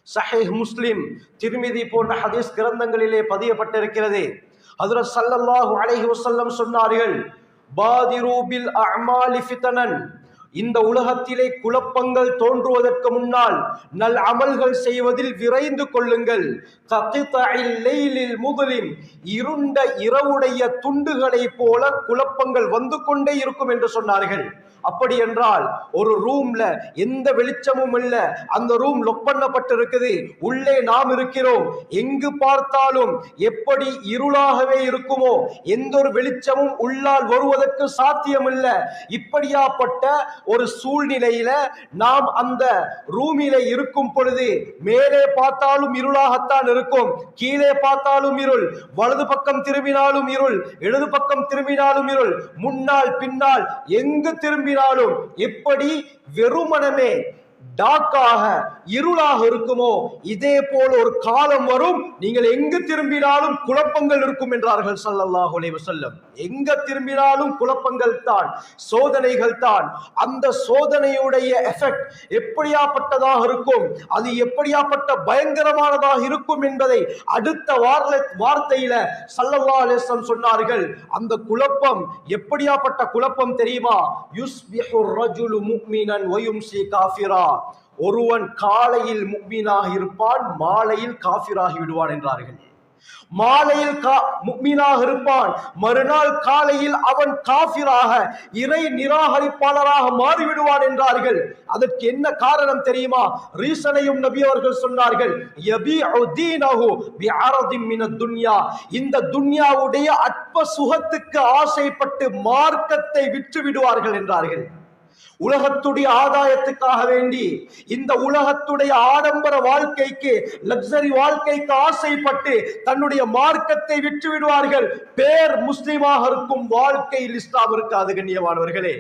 சஹீஹ் முஸ்லிம், திர்மிதி போன்ற ஹதீஸ் கிரந்தங்களிலே பதியப்பட்டிருக்கிறது. ஹஜ்ரத் ஸல்லல்லாஹு அலைஹி வஸல்லம் சொன்னார்கள், பாதிரு பில் அஅமாலி ஃபிதனன், இந்த உலகத்திலே குழப்பங்கள் தோன்றுவதற்கு முன்னால் நல் அமல்கள் செய்வதில் விரைந்து கொள்ளுங்கள். இருண்ட இரவுடைய துண்டுகளை போல குழப்பங்கள் வந்து கொண்டே இருக்கும் என்று சொன்னார்கள். அப்படி என்றால் ஒரு ரூம்ல எந்த வெளிச்சமும் இல்ல, அந்த ரூம் லொக் பண்ணப்பட்டிருக்குது, உள்ளே நாம் இருக்கிறோம், எங்கு பார்த்தாலும் எப்படி இருளாகவே இருக்குமோ, எந்த ஒரு வெளிச்சமும் உள்ளால் வருவதற்கு சாத்தியம் இல்லை. இப்படியாப்பட்ட ஒரு சூழ்நிலையில நாம் அந்த ரூமிலே இருக்கும் பொழுது மேலே பார்த்தாலும் இருளாகத்தான் இருக்கும், கீழே பார்த்தாலும் இருள், வலது பக்கம் திரும்பினாலும் இருள், இடது பக்கம் திரும்பினாலும் இருள், முன்னால் பின்னால் எங்கு திரும்பினாலும் எப்படி வெறுமனமே டாக்காக இருளாக இருக்குமோ, இதே போல ஒரு காலம் வரும், நீங்கள் எங்கு திரும்பினாலும் குழப்பங்கள் இருக்கும் என்றார்கள் ஸல்லல்லாஹு அலைஹி வஸல்லம். எங்க திரும்பினாலும் குழப்பங்கள் தான், சோதனைகள் தான். அந்த சோதனையுடைய எஃபெக்ட் எப்படியாப்பட்டதாக இருக்கும், அது எப்படியாப்பட்ட பயங்கரமானதாக இருக்கும் என்பதை அடுத்த வார்த்தையில ஸல்லல்லாஹு அலைஹி வஸல்லம் சொன்னார்கள். அந்த குழப்பம் எப்படியாப்பட்ட குழப்பம் தெரியுமா? யுஸ்பிஹு ரஜுலு முஃமினன் வ யும்சி காஃபிரா, ஒருவன் காலையில் முஃமினாக இருப்பான், மாலையில் காஃபிராகி விடுவான் என்றார்கள். மாலையில் முஃமினாக இருப்பான், மறுநாள் காலையில் அவன் காஃபிராக, இறை நிராகரிப்பாளராக மாறிவிடுவான் என்றார்கள். அதற்கு என்ன காரணம் தெரியுமா? ரீசனையும் நபி அவர்கள் சொன்னார்கள், யபீஉ தீனஹு பிஅரதின் மினத் துன்யா, இந்த துன்யாவுடைய அற்ப சுகத்துக்கு ஆசைப்பட்டு மார்க்கத்தை விற்று விடுவார்கள் என்றார்கள். உலகத்துடைய ஆதாயத்துக்காக வேண்டி, இந்த உலகத்துடைய ஆடம்பர வாழ்க்கைக்கு, லக்ஸரி வாழ்க்கைக்கு ஆசைப்பட்டு தன்னுடைய மார்க்கத்தை விற்று விடுவார்கள். பேர் முஸ்லிமாக இருக்கும், வாழ்க்கையில் இஸ்லாம் இருக்காது. கண்ணியமானவர்களே,